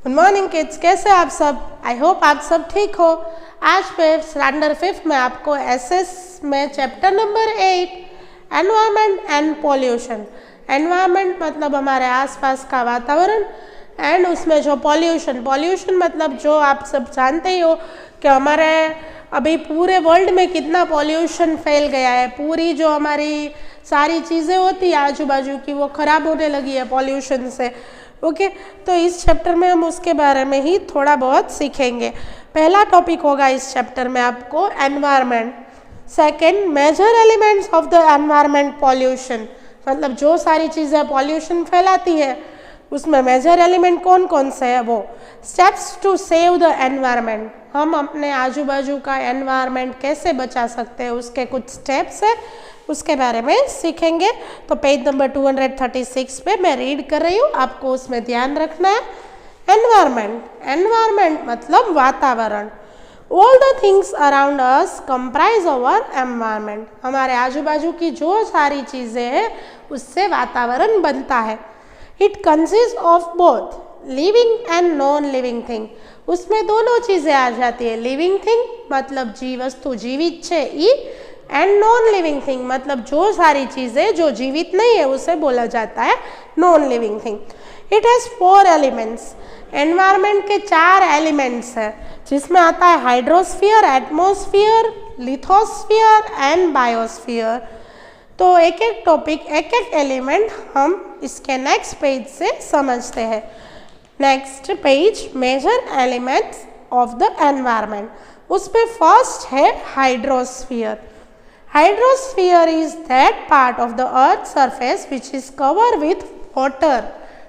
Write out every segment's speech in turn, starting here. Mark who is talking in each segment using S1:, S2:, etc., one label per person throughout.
S1: Good morning kids, कैसे आप सब? आई होप आप सब ठीक हो। आज मैं स्टैंडर्ड 5 में आपको एसएस में chapter number 8 environment and pollution. Environment मतलब हमारे आसपास का वातावरण, एंड उसमें जो पॉल्यूशन मतलब जो आप सब जानते ही हो कि हमारे अभी पूरे वर्ल्ड में कितना पॉल्यूशन फैल गया है। पूरी जो हमारी सारी चीज़ें होती है आजू बाजू की, वो ख़राब होने लगी है पॉल्यूशन से। ओके, तो इस चैप्टर में हम उसके बारे में ही थोड़ा बहुत सीखेंगे। पहला टॉपिक होगा इस चैप्टर में आपको environment. Second, major elements of the environment pollution, मतलब जो सारी चीज़ें पॉल्यूशन फैलाती है उसमें मेजर एलिमेंट कौन कौन से है वो। Steps to save the environment, हम अपने आजू बाजू का एनवायरनमेंट कैसे बचा सकते हैं, उसके कुछ स्टेप्स है, उसके बारे में सीखेंगे। तो पेज नंबर 236 पे मैं रीड कर रही हूँ, आपको उसमें ध्यान रखना है। एनवायरनमेंट मतलब वातावरण। All the things around us comprise our environment, हमारे आजू बाजू की जो सारी चीज़ें हैं उससे वातावरण बनता है। It consist of both living and non living thing, उसमें दोनों चीज़ें आ जाती है। लिविंग थिंग मतलब वस्तु जीवित है ई, एंड नॉन लिविंग थिंग मतलब जो सारी चीज़ें जो जीवित नहीं है उसे बोला जाता है non living thing. It has 4 elements, environment के 4 एलिमेंट्स हैं, जिसमें आता है hydrosphere, atmosphere, lithosphere and biosphere. तो एक एक टॉपिक, एक एक एलिमेंट हम इसके नेक्स्ट पेज से समझते हैं। Next page, major elements of the environment, उस पे फर्स्ट है hydrosphere. Hydrosphere is that part of the earth's surface which is covered with water.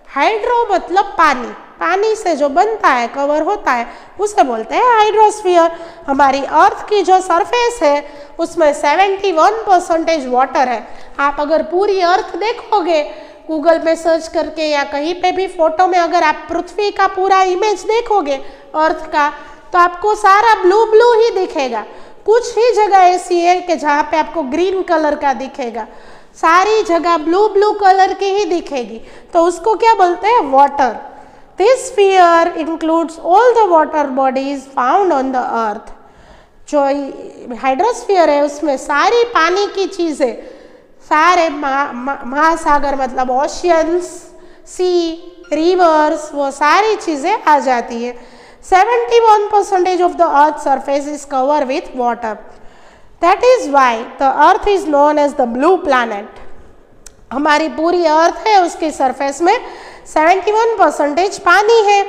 S1: Hydro मतलब पानी, पानी से जो बनता है, कवर होता है, उसे बोलते हैं हाइड्रोस्फीयर। हमारी अर्थ की जो सरफेस है उसमें 71% वाटर है। आप अगर पूरी अर्थ देखोगे गूगल में सर्च करके या कहीं पे भी फोटो में, अगर आप पृथ्वी का पूरा इमेज देखोगे अर्थ का, तो आपको सारा ब्लू ब्लू ही दिखेगा। कुछ ही जगह ऐसी है कि जहाँ पे आपको ग्रीन कलर का दिखेगा, सारी जगह ब्लू ब्लू कलर की ही दिखेगी, तो उसको क्या बोलते हैं? Water. This sphere includes all the water bodies found on the earth. जो हाइड्रोस्फीयर है उसमें सारी पानी की चीज़ें, सारे महासागर मतलब ओशियंस, सी, रिवर्स, वो सारी चीज़ें आ जाती है। 71% of the earth's surface is covered with water. That is why the earth is known as the blue planet. हमारी पूरी अर्थ है, उसकी सरफेस में 71% पानी है,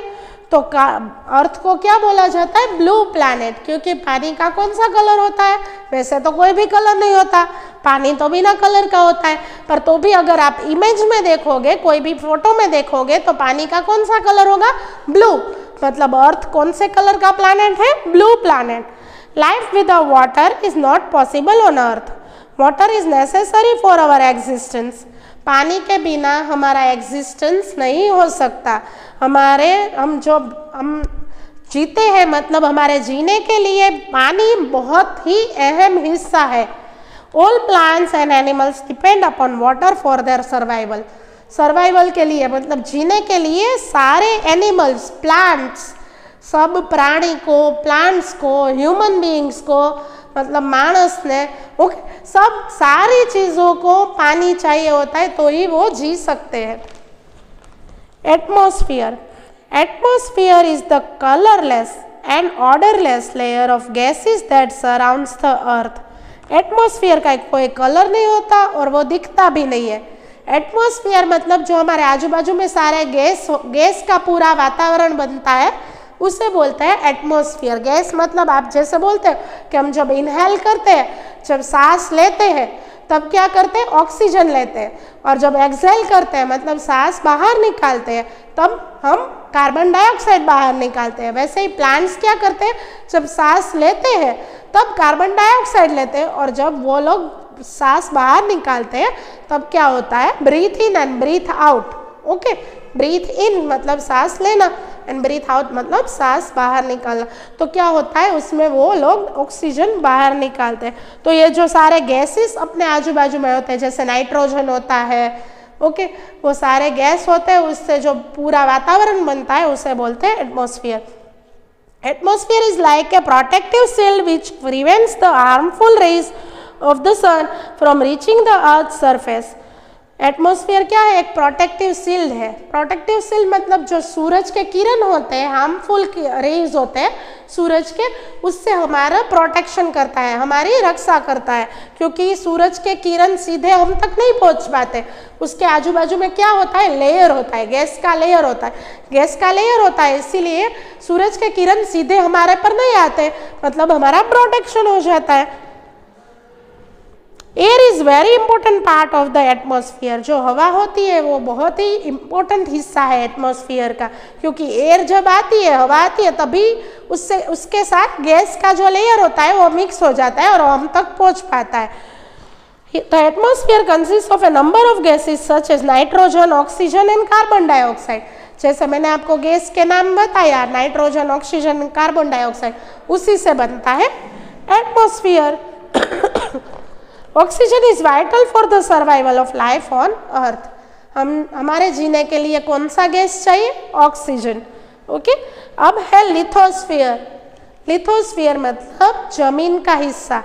S1: तो अर्थ को क्या बोला जाता है? ब्लू प्लैनेट, क्योंकि पानी का कौन सा कलर होता है? वैसे तो कोई भी कलर नहीं होता, पानी तो बिना कलर का होता है, पर तो भी अगर आप इमेज में देखोगे, कोई भी फोटो में देखोगे, तो पानी का कौन सा कलर होगा? ब्लू। मतलब अर्थ कौन से कलर का प्लैनेट है? Blue planet. Life without water is not possible on earth. Water is necessary for our existence. पानी के बिना हमारा एग्जिस्टेंस नहीं हो सकता। हम जीते हैं, मतलब हमारे जीने के लिए पानी बहुत ही अहम हिस्सा है। All plants and animals depend upon water for their survival. Survival के लिए मतलब जीने के लिए सारे एनिमल्स, प्लांट्स, सब प्राणी को, प्लांट्स को, ह्यूमन बीइंग्स को, मतलब मानस ने, सब सारी चीज़ों को पानी चाहिए होता है, तो ही वो जी सकते हैं। Atmosphere. Atmosphere is the colourless and odourless layer of gases that surrounds the earth. Atmosphere का कोई कलर नहीं होता और वो दिखता भी नहीं है। एटमॉस्फेयर मतलब जो हमारे आजू बाजू में सारे गैस का पूरा वातावरण बनता है, उसे बोलते हैं एटमॉस्फेयर। गैस मतलब आप जैसे बोलते हैं कि हम जब इनहेल करते हैं, जब सांस लेते हैं, तब क्या करते हैं? ऑक्सीजन लेते हैं, और जब एक्सहेल करते हैं मतलब सांस बाहर निकालते हैं, तब हम कार्बन डाइऑक्साइड बाहर निकालते हैं। वैसे ही प्लांट्स क्या करते हैं? जब सांस लेते हैं तब कार्बन डाइऑक्साइड लेते हैं, और जब वो लोग सांस बाहर निकालते हैं तब क्या होता है? Breathe in and breathe out. Okay, breathe in मतलब सांस लेना, एंड ब्रीथ आउट मतलब सांस बाहर निकालना। तो क्या होता है? उसमें वो लोग ऑक्सीजन बाहर निकालते हैं। तो ये जो सारे गैसेस अपने आजू बाजू में होते हैं, जैसे नाइट्रोजन होता है, ओके, वो सारे गैस होते हैं, उससे जो पूरा वातावरण बनता है उसे बोलते हैं atmosphere. Atmosphere is like a protective shield which prevents the harmful rays of the sun from reaching the earth surface. Atmosphere क्या है? एक प्रोटेक्टिव शील्ड है। प्रोटेक्टिव शील्ड मतलब जो सूरज के किरण होते हैं, हार्मफुल रेज होते हैं सूरज के, उससे हमारा प्रोटेक्शन करता है, हमारी रक्षा करता है, क्योंकि सूरज के किरण सीधे हम तक नहीं पहुंच पाते। उसके आजू बाजू में क्या होता है? लेयर होता है, गैस का लेयर होता है, गैस का लेयर होता है, इसीलिए सूरज के किरण सीधे हमारे पर नहीं आते, मतलब हमारा प्रोटेक्शन हो जाता है। Air is very important part of the atmosphere. जो हवा होती है वो बहुत ही इंपॉर्टेंट हिस्सा है एटमॉस्फेयर का, क्योंकि एयर जब आती है, हवा आती है, तभी उससे उसके साथ गैस का जो लेयर होता है वो मिक्स हो जाता है और हम तक पहुंच पाता है। The atmosphere consist of a number of gases such as nitrogen, oxygen and carbon dioxide. जैसे मैंने आपको गैस के नाम बताया, नाइट्रोजन, ऑक्सीजन, कार्बन डाइऑक्साइड, उसी से बनता है atmosphere. Oxygen is vital for the survival of life on earth. हमारे जीने के लिए कौन सा गैस चाहिए? ऑक्सीजन। ओके, अब है लिथोस्फीयर। लिथोस्फीयर मतलब जमीन का हिस्सा।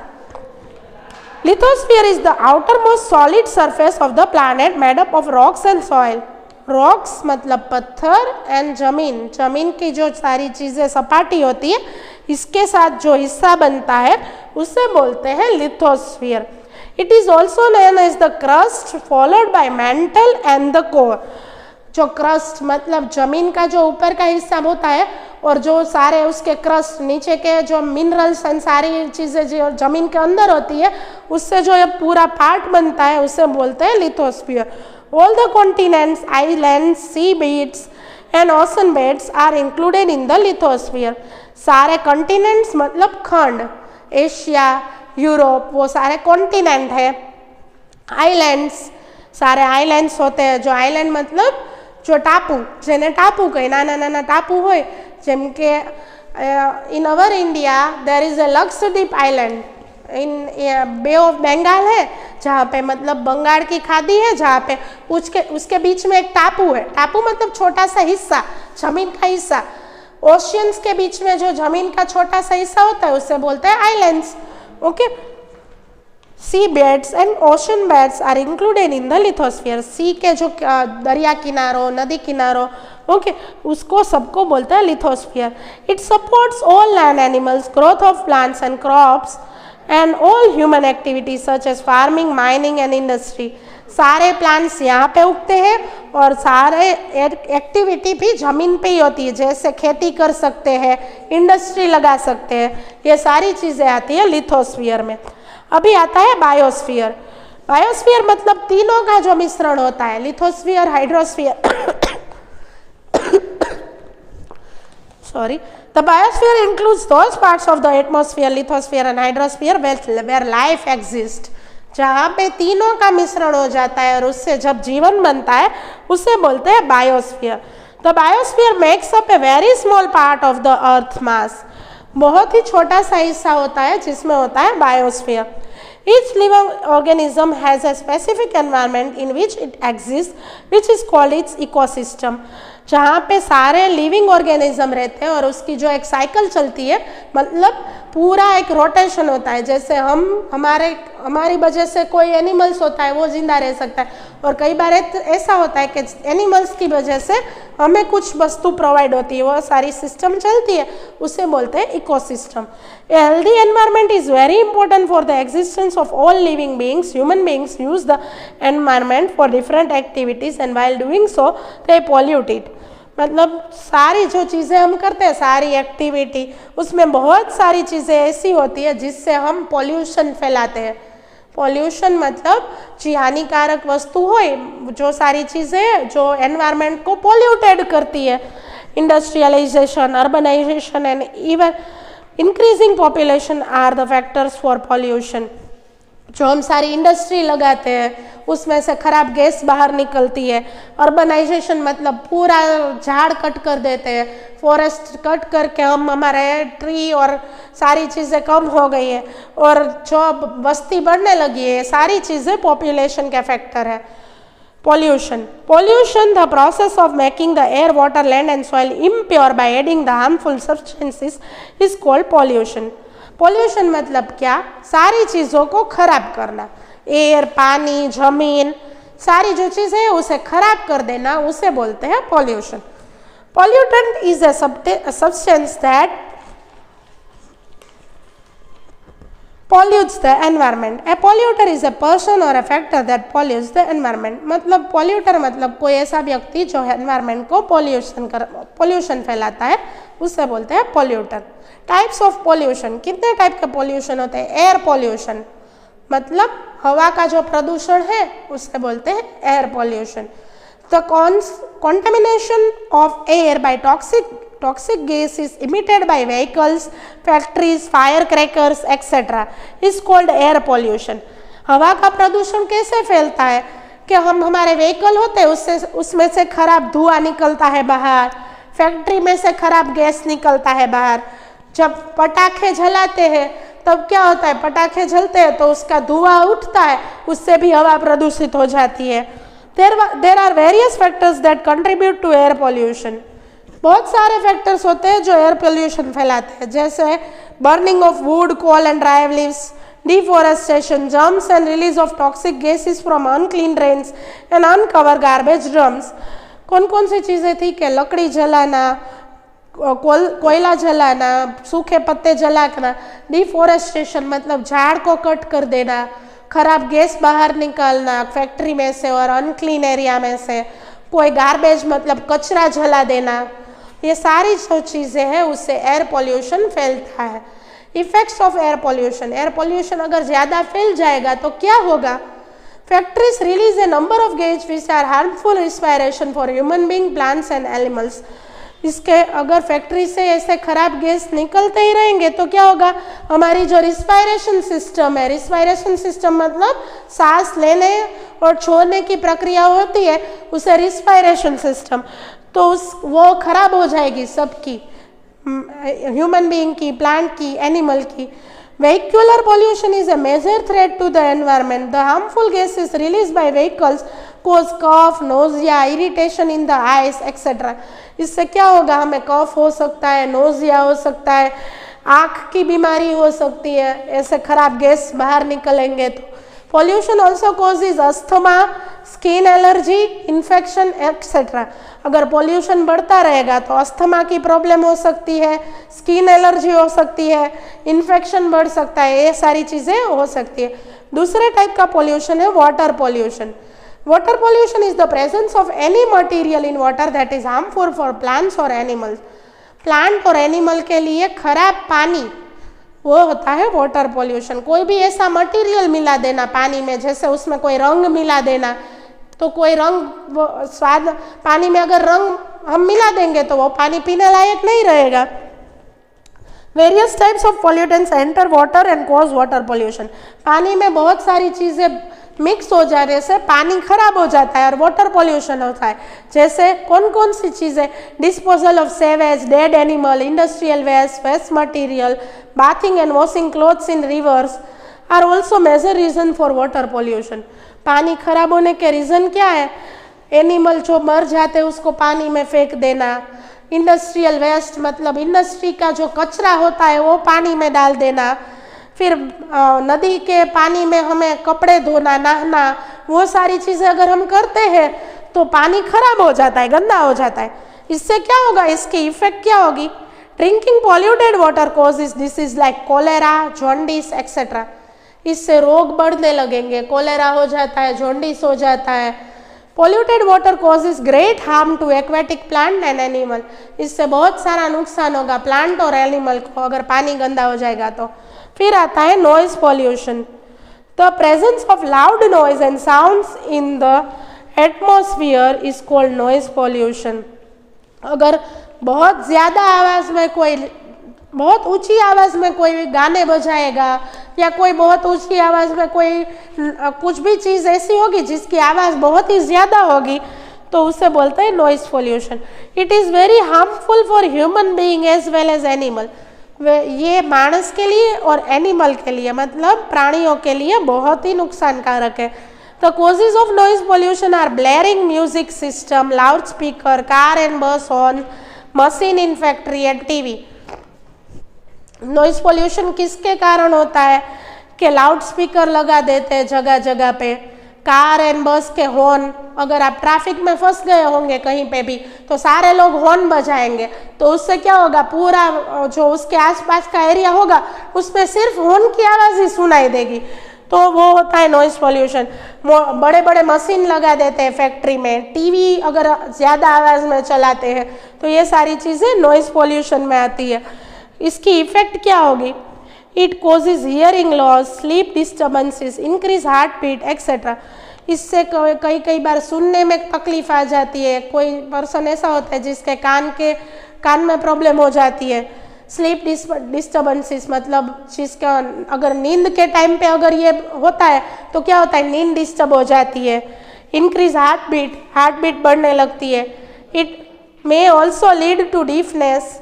S1: Lithosphere is the outer most solid surface of the planet made up of rocks and soil. Rocks मतलब पत्थर एंड जमीन, जमीन की जो सारी चीजें सपाटी होती है, इसके साथ जो हिस्सा बनता है उसे बोलते हैं lithosphere. It is also known as the crust followed by mantle and the core। जो क्रस्ट मतलब जमीन का जो ऊपर का हिस्सा होता है और जो सारे उसके क्रस्ट नीचे के जो मिनरल्स एंड सारी चीजें जो जमीन के अंदर होती है, उससे जो ये पूरा पार्ट बनता है उसे बोलते हैं lithosphere. All the continents, islands, sea beds and ocean beds are included in the lithosphere। सारे कॉन्टिनेंट्स मतलब खंड, एशिया, यूरोप, वो सारे कॉन्टिनेंट है। आइलैंड्स, सारे आइलैंड्स होते हैं। जो आइलैंड मतलब जो टापू, जेने टापू कहे, नाना नाना टापू होय, जेम के in our India there is a Lakshadweep island, in bay of Bengal है, जहाँ पे मतलब बंगाल की खाड़ी है, जहाँ पे उसके बीच में एक टापू है। टापू मतलब छोटा सा हिस्सा, जमीन का हिस्सा। ओशियंस के बीच में जो जमीन का छोटा सा हिस्सा होता है उसे बोलते हैं islands. Okay, sea beds and ocean beds are included in the lithosphere. Sea के जो दरिया किनारों, नदी किनारों, ओके, उसको सबको बोलते हैं lithosphere. It supports all land animals, growth of plants and crops and all human activities such as farming, mining and industry. सारे प्लांट्स यहाँ पे उगते हैं और सारे एक्टिविटी भी जमीन पे ही होती है, जैसे खेती कर सकते हैं, इंडस्ट्री लगा सकते हैं, ये सारी चीजें आती है लिथोस्फीयर में। अभी आता है बायोस्फीयर। बायोस्फीयर मतलब तीनों का जो मिश्रण होता है, lithosphere, hydrosphere sorry, the biosphere includes those parts of the atmosphere, lithosphere and hydrosphere where life exists। जहाँ पे तीनों का मिश्रण हो जाता है और उससे जब जीवन बनता है उसे बोलते हैं biosphere. The biosphere makes up a very small part of the earth mass. बहुत ही छोटा सा हिस्सा होता है जिसमें होता है biosphere. Each living organism has a specific environment in which it exists, which is called its ecosystem। जहाँ पे सारे लिविंग ऑर्गेनिज्म रहते हैं और उसकी जो एक साइकिल चलती है, मतलब पूरा एक रोटेशन होता है। जैसे हमारी वजह से कोई एनिमल्स होता है वो जिंदा रह सकता है, और कई बार ऐसा होता है कि एनिमल्स की वजह से हमें कुछ वस्तु प्रोवाइड होती है, वो सारी सिस्टम चलती है, उसे बोलते हैं ecosystem. A healthy environment is very important for the existence of all living beings. Human beings use the environment for different activities and while doing so they pollute it। मतलब सारी जो चीज़ें हम करते हैं, सारी एक्टिविटी, उसमें बहुत सारी चीज़ें ऐसी होती है जिससे हम पॉल्यूशन फैलाते हैं। पॉल्यूशन मतलब जी हानिकारक वस्तु हो, जो सारी चीज़ें जो एनवायरनमेंट को पॉल्यूटेड करती है। Industrialisation, urbanisation and even increasing population are the factors for pollution. जो हम सारी इंडस्ट्री लगाते हैं उसमें से खराब गैस बाहर निकलती है। अर्बनाइजेशन मतलब पूरा झाड़ कट कर देते हैं, फॉरेस्ट कट करके हम हमारे ट्री और सारी चीज़ें कम हो गई है और जो बस्ती बढ़ने लगी है, सारी चीज़ें पॉपुलेशन के फैक्टर है। Pollution. Pollution, the process of making the air, water, land and soil impure by adding the harmful substances is called pollution. Pollution मतलब क्या? सारी चीज़ों को खराब करना, एयर, पानी, जमीन, सारी जो चीज़ें हैं उसे खराब कर देना, उसे बोलते हैं pollution. Pollutant is a substance that pollutes the environment. A polluter is a person or a factor that pollutes the environment. मतलब polluter मतलब कोई ऐसा व्यक्ति जो environment को pollution फैलाता है, उससे बोलते हैं polluter. Types of pollution, कितने टाइप के pollution होते हैं? Air pollution मतलब हवा का जो प्रदूषण है उससे बोलते हैं air pollution. The contamination of air by toxic gas is emitted by vehicles, factories, firecrackers, etc. is called air pollution. हवा का प्रदूषण कैसे फैलता है कि हम हमारे व्हीकल होते हैं उसमें से खराब धुआं निकलता है बाहर, फैक्ट्री में से खराब गैस निकलता है बाहर, जब पटाखे जलाते हैं तब क्या होता है, पटाखे जलते हैं तो उसका धुआं उठता है, उससे भी हवा प्रदूषित हो जाती है. There are various factors that contribute to air pollution. बहुत सारे फैक्टर्स होते हैं जो एयर पोल्यूशन फैलाते हैं, जैसे burning of wood, coal and dry leaves, deforestation, germs and release of toxic gases from unclean drains and uncover garbage drums. कौन कौन सी चीज़ें थी कि लकड़ी जलाना, कोयला जलाना, सूखे पत्ते जलाना, डिफोरेस्टेशन मतलब झाड़ को कट कर देना, खराब गैस बाहर निकालना फैक्ट्री में से और अनक्लीन एरिया में से, कोई गार्बेज मतलब कचरा जला देना, ये सारी जो चीज़ें हैं उससे एयर पोल्यूशन फैलता है. Effects of air pollution. Air pollution अगर ज़्यादा फैल जाएगा तो क्या होगा? Factories release a number of gas which are harmful respiration for human being, plants and animals. इसके अगर फैक्ट्री से ऐसे खराब गैस निकलते ही रहेंगे तो क्या होगा? हमारी जो रिस्पायरेशन सिस्टम है, रिस्पायरेशन सिस्टम मतलब सांस लेने और छोड़ने की प्रक्रिया होती है, उसे रिस्पायरेशन सिस्टम, तो वो खराब हो जाएगी सबकी, ह्यूमन बीइंग की, प्लांट की, एनिमल की. Vehicular pollution is a major threat to the environment. The harmful gases released by vehicles cause cough, nausea, irritation in the eyes, etc. इससे क्या होगा? हमें कफ हो सकता है, नोजिया हो सकता है, आँख की बीमारी हो सकती है, ऐसे खराब गैस बाहर निकलेंगे तो. Pollution also causes asthma, skin allergy, infection, etc. अगर पोल्यूशन बढ़ता रहेगा तो अस्थमा की प्रॉब्लम हो सकती है, स्किन एलर्जी हो सकती है, इन्फेक्शन बढ़ सकता है, ये सारी चीज़ें हो सकती है. दूसरे टाइप का पोल्यूशन है water pollution. Water pollution is the presence of any material in water that is harmful for plants और एनिमल्स. प्लांट और एनिमल के लिए खराब पानी वो होता है वाटर पोल्यूशन. कोई भी ऐसा मटेरियल मिला देना पानी में, जैसे उसमें कोई रंग मिला देना, तो कोई रंग स्वाद पानी में अगर रंग हम मिला देंगे तो वो पानी पीने लायक नहीं रहेगा. Various types of pollutants enter water and cause water pollution. पानी में बहुत सारी चीज़ें मिक्स हो जाने से पानी खराब हो जाता है और वाटर पोल्यूशन होता है. जैसे कौन कौन सी चीज़ें? Disposal of sewage, dead animal, industrial waste, waste material, bathing and washing clothes in rivers are also major reason for water pollution. पानी खराब होने के रीज़न क्या है? एनिमल जो मर जाते हैं उसको पानी में फेंक देना, इंडस्ट्रियल वेस्ट मतलब इंडस्ट्री का जो कचरा होता है वो पानी में डाल देना, फिर नदी के पानी में हमें कपड़े धोना, नहाना, वो सारी चीज़ें अगर हम करते हैं तो पानी खराब हो जाता है, गंदा हो जाता है. इससे क्या होगा? इसकी इफेक्ट क्या होगी? Drinking polluted water causes disease like cholera, jaundice etcetera. इससे रोग बढ़ने लगेंगे, कोलेरा हो जाता है, जॉन्डिस हो जाता है. Polluted water causes great harm to aquatic plant and animal. इससे बहुत सारा नुकसान होगा प्लांट और एनिमल को अगर पानी गंदा हो जाएगा तो. फिर आता है noise pollution. The presence of loud noise and sounds in the atmosphere is called noise pollution. अगर बहुत ज़्यादा आवाज़ में कोई, बहुत ऊंची आवाज़ में कोई गाने बजाएगा या कोई बहुत ऊंची आवाज़ में कोई कुछ भी चीज़ ऐसी होगी जिसकी आवाज़ बहुत ही ज़्यादा होगी तो उसे बोलते हैं noise pollution. It is very harmful for human being as well as animal. ये मानस के लिए और एनिमल के लिए मतलब प्राणियों के लिए बहुत ही नुकसानकारक है. The causes of noise pollution are blaring music system, loudspeaker, car and bus horn, machine in factory and TV. Noise pollution किसके कारण होता है कि लाउड स्पीकर लगा देते हैं जगह जगह पे, कार एंड बस के हॉर्न, अगर आप ट्रैफिक में फंस गए होंगे कहीं पे भी तो सारे लोग हॉर्न बजाएंगे, तो उससे क्या होगा, पूरा जो उसके आसपास का एरिया होगा उसमें सिर्फ हॉर्न की आवाज़ ही सुनाई देगी, तो वो होता है नॉइज पोल्यूशन। बड़े बड़े मशीन लगा देते हैं फैक्ट्री में, टीवी अगर ज़्यादा आवाज़ में चलाते हैं तो ये सारी चीज़ें नॉइज पोल्यूशन में आती है। इसकी इफेक्ट क्या होगी, it causes hearing loss, sleep disturbances, increase heart beat etcetera. इससे कई बार सुनने में तकलीफ आ जाती है, कोई पर्सन ऐसा होता है जिसके कान में प्रॉब्लम हो जाती है। स्लीप डिस्टर्बेंसेस मतलब जिसका अगर नींद के टाइम पे अगर ये होता है तो क्या होता है, नींद डिस्टर्ब हो जाती है। इंक्रीज हार्ट बीट बढ़ने लगती है। It may also lead to deafness,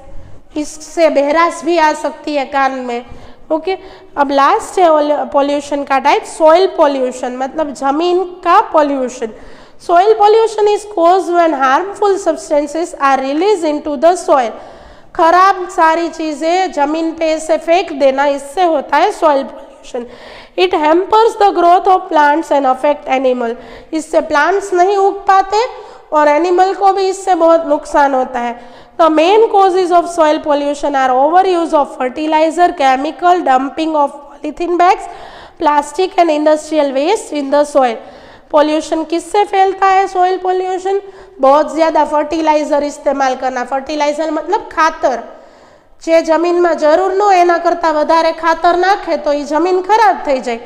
S1: इससे बहराश भी आ सकती है कान में। ओके, अब लास्ट है पॉल्यूशन का टाइप सॉइल पॉल्यूशन, मतलब जमीन का pollution. Soil pollution is caused when harmful substances are release into the soil. खराब सारी चीजें जमीन पे से फेंक देना, इससे होता है soil pollution. It hampers the growth of plants and affect animal, इससे प्लांट्स नहीं उग पाते और एनिमल को भी इससे बहुत नुकसान होता है। The main causes of soil pollution are overuse of fertilizer, chemical, dumping of polythene bags, plastic and industrial waste in the soil. Pollution किससे फैलता है soil pollution? बहुत ज़्यादा फर्टिलाइजर इस्तेमाल करना। फर्टिलाइजर मतलब खातर, જે જમીનમાં જરૂર ન હોય એના કરતાં વધારે ખાતર નાખે તો એ જમીન ખરાબ થઈ જાય।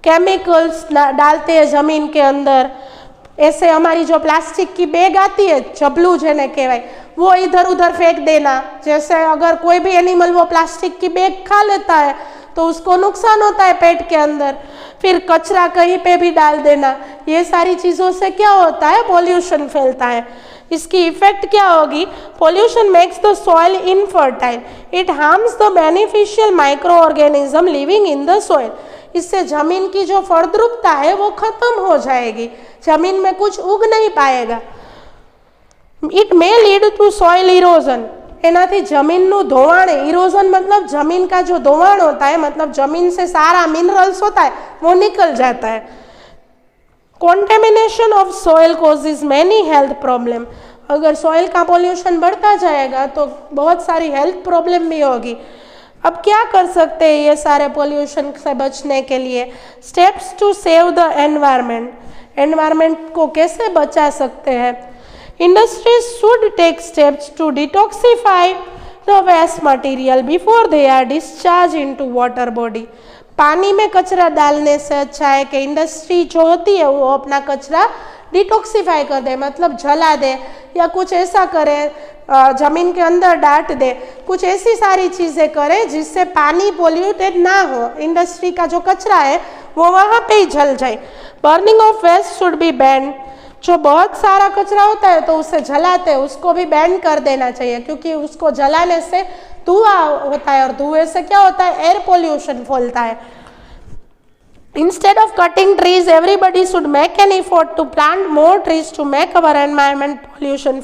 S1: केमिकल्स डालते हैं जमीन के अंदर। ऐसे हमारी जो प्लास्टिक की बैग आती है, चबलू जिन्हें कहवाय, वो इधर उधर फेंक देना। जैसे अगर कोई भी एनिमल वो प्लास्टिक की बैग खा लेता है तो उसको नुकसान होता है पेट के अंदर। फिर कचरा कहीं पे भी डाल देना, ये सारी चीज़ों से क्या होता है, पॉल्यूशन फैलता है। इसकी इफेक्ट क्या होगी, pollution makes the soil infertile, it harms the beneficial micro organism living in the soil. इससे जमीन की जो फलद्रुपता है वो खत्म हो जाएगी, जमीन में कुछ उग नहीं पाएगा। It may lead to soil erosion, एनाथी जमीनનું ધોવાણ, इरोजन मतलब जमीन का जो धोवाण होता है, मतलब जमीन से सारा मिनरल्स होता है वो निकल जाता है। Contamination of soil causes many health problem, अगर सॉइल का पॉल्यूशन बढ़ता जाएगा तो बहुत सारी हेल्थ प्रॉब्लम भी होगी। अब क्या कर सकते हैं ये सारे पॉल्यूशन से बचने के लिए, steps to save the environment, environment को कैसे बचा सकते हैं। Industries should take steps to detoxify the waste material before they are discharged into water body. पानी में कचरा डालने से अच्छा है कि इंडस्ट्री जो होती है वो अपना कचरा डिटॉक्सिफाई कर दे, मतलब जला दे या कुछ ऐसा करे, जमीन के अंदर डाट दे, कुछ ऐसी सारी चीज़ें करे जिससे पानी पोल्यूटेड ना हो। इंडस्ट्री का जो कचरा है वो वहाँ पे ही जल जाए। Burning of waste should be ban, जो बहुत सारा कचरा होता है तो उसे जलाते हैं उसको भी बैन कर देना चाहिए, क्योंकि उसको जलाने से धुआं होता है और धुएं से क्या होता है, एयर पोल्यूशन फैलता है। Instead of cutting trees everybody should make an effort to plant more trees to make our environment pollution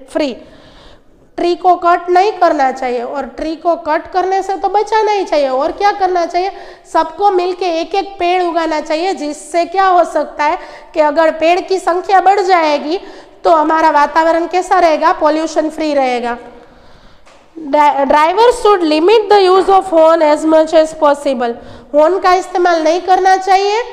S1: free. Tree को कट नहीं करना चाहिए, और ट्री को कट करने से तो बचाना ही चाहिए। और क्या करना चाहिए, सबको मिलके एक एक पेड़ उगाना चाहिए, जिससे क्या हो सकता है कि अगर पेड़ की संख्या बढ़ जाएगी तो हमारा वातावरण कैसा रहेगा, पॉल्यूशन फ्री रहेगा। Driver should limit the use of horn as much as possible, horn का इस्तेमाल नहीं करना चाहिए,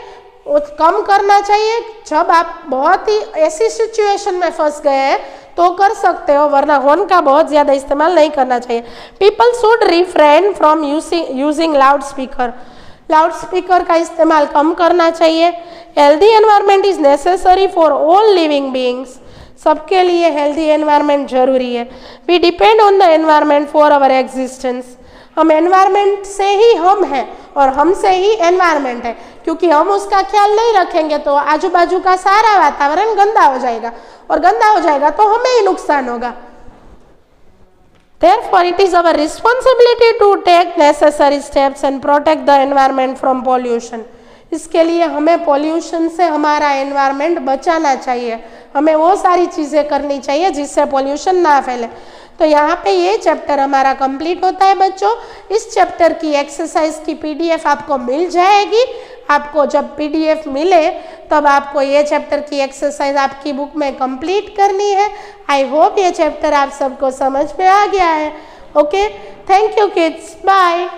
S1: कम करना चाहिए। जब आप बहुत ही ऐसी सिचुएशन में फंस गए हैं तो कर सकते हो, वरना हॉर्न का बहुत ज़्यादा इस्तेमाल नहीं करना चाहिए। People should refrain from using loud speaker, loud speaker का इस्तेमाल कम करना चाहिए। Healthy environment is necessary for all living beings, सबके लिए हेल्दी एनवायरनमेंट जरूरी है। We depend on the environment for our existence, हम एनवायरनमेंट से ही हम हैं और हमसे ही एनवायरनमेंट है, क्योंकि हम उसका ख्याल नहीं रखेंगे तो आजू बाजू का सारा वातावरण गंदा हो जाएगा, और गंदा हो जाएगा तो हमें ही नुकसान होगा। Therefore, it is our responsibility to take necessary steps and protect the environment from pollution. इसके लिए हमें पॉल्यूशन से हमारा एनवायरनमेंट बचाना चाहिए, हमें वो सारी चीज़ें करनी चाहिए जिससे पॉल्यूशन ना फैले। तो यहाँ पे ये चैप्टर हमारा कंप्लीट होता है बच्चों। इस चैप्टर की एक्सरसाइज की पीडीएफ आपको मिल जाएगी। आपको जब पीडीएफ मिले तब आपको ये चैप्टर की एक्सरसाइज आपकी बुक में कंप्लीट करनी है। आई होप ये चैप्टर आप सबको समझ में आ गया है। Okay, thank you kids, bye.